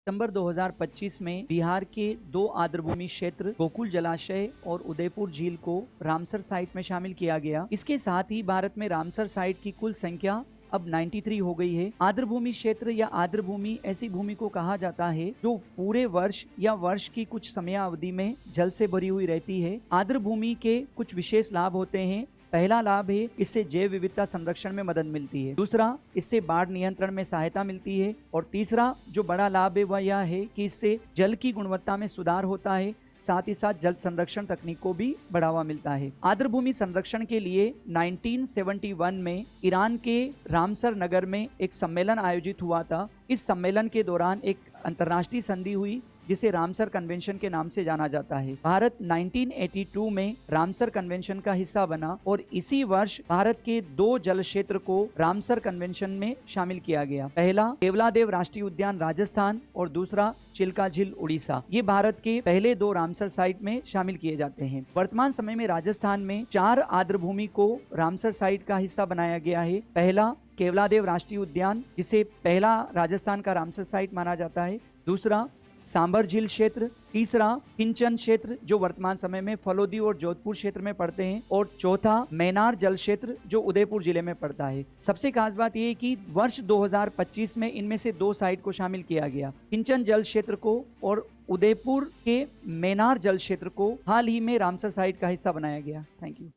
सितंबर 2025 में बिहार के 2 आर्द्रभूमि क्षेत्र गोकुल जलाशय और उदयपुर झील को रामसर साइट में शामिल किया गया। इसके साथ ही भारत में रामसर साइट की कुल संख्या अब 93 हो गई है। आर्द्रभूमि क्षेत्र या आर्द्रभूमि ऐसी भूमि को कहा जाता है जो पूरे वर्ष या वर्ष की कुछ समयावधि में जल से भरी हुई रहती है। आर्द्रभूमि के कुछ विशेष लाभ होते हैं। पहला लाभ है इससे जैव विविधता संरक्षण में मदद मिलती है। दूसरा, इससे बाढ़ नियंत्रण में सहायता मिलती है। और तीसरा जो बड़ा लाभ है वह यह है कि इससे जल की गुणवत्ता में सुधार होता है। साथ ही साथ जल संरक्षण तकनीक को भी बढ़ावा मिलता है। आर्द्रभूमि संरक्षण के लिए 1971 में ईरान के रामसर नगर में एक सम्मेलन आयोजित हुआ था। इस सम्मेलन के दौरान एक अंतर्राष्ट्रीय संधि हुई जिसे रामसर कन्वेंशन के नाम से जाना जाता है। भारत 1982 में रामसर कन्वेंशन का हिस्सा बना और इसी वर्ष भारत के 2 जल क्षेत्र को रामसर कन्वेंशन में शामिल किया गया। पहला केवलादेव राष्ट्रीय उद्यान राजस्थान और दूसरा चिल्का झील उड़ीसा। ये भारत के पहले 2 रामसर साइट में शामिल किए जाते हैं। वर्तमान समय में राजस्थान में 4 आर्द्रभूमि को रामसर साइट का हिस्सा बनाया गया है। पहला केवलादेव राष्ट्रीय उद्यान, जिसे पहला राजस्थान का रामसर साइट माना जाता है। दूसरा सांबर झील क्षेत्र। तीसरा किंचन क्षेत्र जो वर्तमान समय में फलोदी और जोधपुर क्षेत्र में पड़ते हैं। और चौथा मैनार जल क्षेत्र जो उदयपुर जिले में पड़ता है। सबसे खास बात यह है कि वर्ष 2025 में इनमें से 2 साइट को शामिल किया गया, किंचन जल क्षेत्र को और उदयपुर के मैनार जल क्षेत्र को हाल ही में रामसर साइट का हिस्सा बनाया गया। Thank you.